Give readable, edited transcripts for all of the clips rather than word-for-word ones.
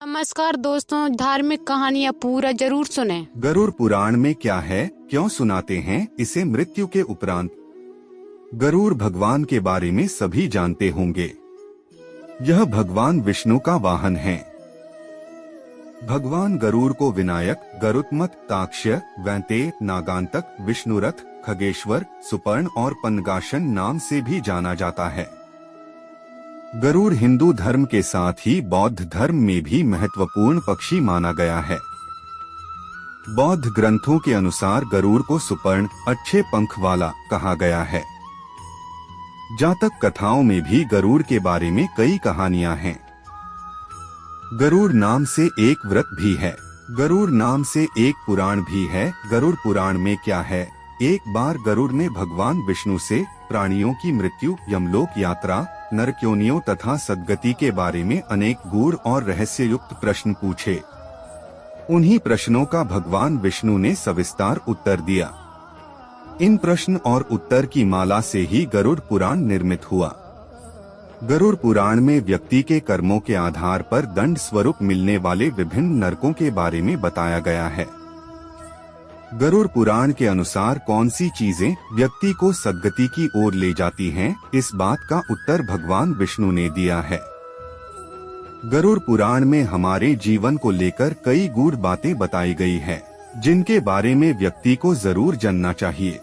नमस्कार दोस्तों, धार्मिक कहानियाँ पूरा जरूर सुने। गरुड़ पुराण में क्या है, क्यों सुनाते हैं इसे मृत्यु के उपरांत। गरुड़ भगवान के बारे में सभी जानते होंगे। यह भगवान विष्णु का वाहन है। भगवान गरुड़ को विनायक, गरुत्मत, ताक्ष्य, वैंतेय, नागांतक, विष्णुरथ, खगेश्वर, सुपर्ण और पन्गाशन नाम से भी जाना जाता है। गरुड़ हिंदू धर्म के साथ ही बौद्ध धर्म में भी महत्वपूर्ण पक्षी माना गया है। बौद्ध ग्रंथों के अनुसार गरुड़ को सुपर्ण, अच्छे पंख वाला कहा गया है। जातक कथाओं में भी गरुड़ के बारे में कई कहानियां हैं। गरुड़ नाम से एक व्रत भी है। गरुड़ नाम से एक पुराण भी है। गरुड़ पुराण में क्या है? एक बार गरुड़ ने भगवान विष्णु से प्राणियों की मृत्यु, यमलोक यात्रा, नरक्योनियों तथा सद्गति के बारे में अनेक गूढ़ और रहस्ययुक्त प्रश्न पूछे। उन्हीं प्रश्नों का भगवान विष्णु ने सविस्तार उत्तर दिया। इन प्रश्न और उत्तर की माला से ही गरुड़ पुराण निर्मित हुआ। गरुड़ पुराण में व्यक्ति के कर्मों के आधार पर दंड स्वरूप मिलने वाले विभिन्न नरकों के बारे में बताया गया है। गरुड़ पुराण के अनुसार कौन सी चीजें व्यक्ति को सद्गति की ओर ले जाती हैं, इस बात का उत्तर भगवान विष्णु ने दिया है। गरुड़ पुराण में हमारे जीवन को लेकर कई गूढ़ बातें बताई गई हैं, जिनके बारे में व्यक्ति को जरूर जानना चाहिए।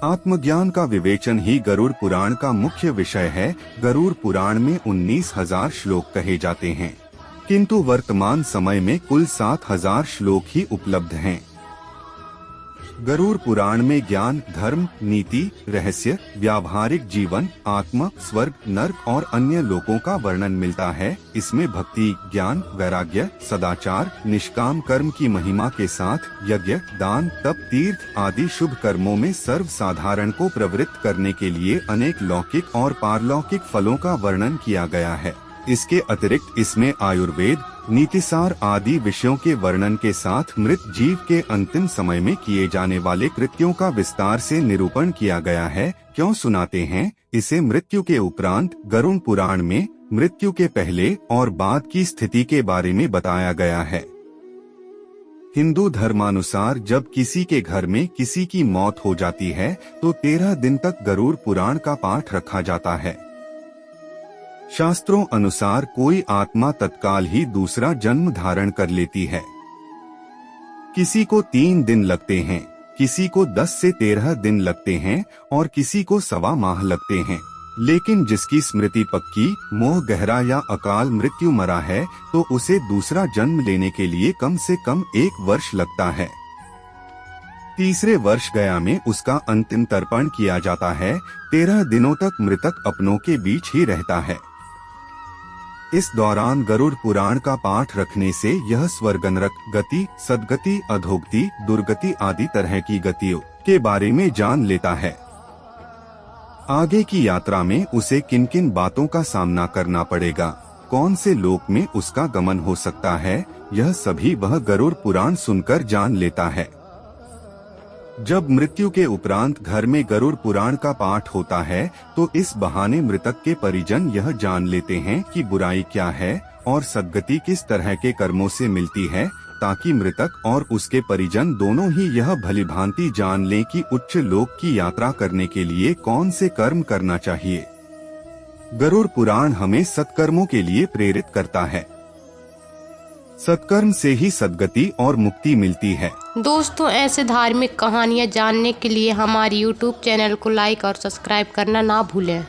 आत्मज्ञान का विवेचन ही गरुड़ पुराण का मुख्य विषय है। गरुड़ पुराण में 19,000 श्लोक कहे जाते हैं, किंतु वर्तमान समय में कुल 7,000 श्लोक ही उपलब्ध हैं। गरुड़ पुराण में ज्ञान, धर्म, नीति, रहस्य, व्यावहारिक जीवन, आत्मा, स्वर्ग, नर्क और अन्य लोकों का वर्णन मिलता है। इसमें भक्ति, ज्ञान, वैराग्य, सदाचार, निष्काम कर्म की महिमा के साथ यज्ञ, दान, तप, तीर्थ आदि शुभ कर्मों में सर्वसाधारण को प्रवृत्त करने के लिए अनेक लौकिक और पारलौकिक फलों का वर्णन किया गया है। इसके अतिरिक्त इसमें आयुर्वेद, नीतिसार आदि विषयों के वर्णन के साथ मृत जीव के अंतिम समय में किए जाने वाले कृत्यों का विस्तार से निरूपण किया गया है। क्यों सुनाते हैं इसे मृत्यु के उपरांत? गरुड़ पुराण में मृत्यु के पहले और बाद की स्थिति के बारे में बताया गया है। हिंदू धर्मानुसार जब किसी के घर में किसी की मौत हो जाती है तो 13 दिन तक गरुड़ पुराण का पाठ रखा जाता है। शास्त्रों अनुसार कोई आत्मा तत्काल ही दूसरा जन्म धारण कर लेती है। किसी को 3 दिन लगते हैं, किसी को 10 से 13 दिन लगते हैं और किसी को 1.25 माह लगते हैं। लेकिन जिसकी स्मृति पक्की, मोह गहरा या अकाल मृत्यु मरा है तो उसे दूसरा जन्म लेने के लिए कम से कम 1 वर्ष लगता है। तीसरे वर्ष गया में उसका अंतिम तर्पण किया जाता है। 13 दिनों तक मृतक अपनों के बीच ही रहता है। इस दौरान गरुड़ पुराण का पाठ रखने से यह स्वर्ग, नरक गति, सद्गति, अधोगति, दुर्गति आदि तरह की गतियों के बारे में जान लेता है। आगे की यात्रा में उसे किन किन बातों का सामना करना पड़ेगा, कौन से लोक में उसका गमन हो सकता है, यह सभी वह गरुड़ पुराण सुनकर जान लेता है। जब मृत्यु के उपरांत घर में गरुड़ पुराण का पाठ होता है तो इस बहाने मृतक के परिजन यह जान लेते हैं कि बुराई क्या है और सद्गति किस तरह के कर्मों से मिलती है, ताकि मृतक और उसके परिजन दोनों ही यह भलीभांति जान लें कि उच्च लोक की यात्रा करने के लिए कौन से कर्म करना चाहिए। गरुड़ पुराण हमें सत्कर्मों के लिए प्रेरित करता है। सत्कर्म से ही सद्गति और मुक्ति मिलती है। दोस्तों, ऐसे धार्मिक कहानियाँ जानने के लिए हमारे YouTube चैनल को लाइक और सब्सक्राइब करना ना भूलें।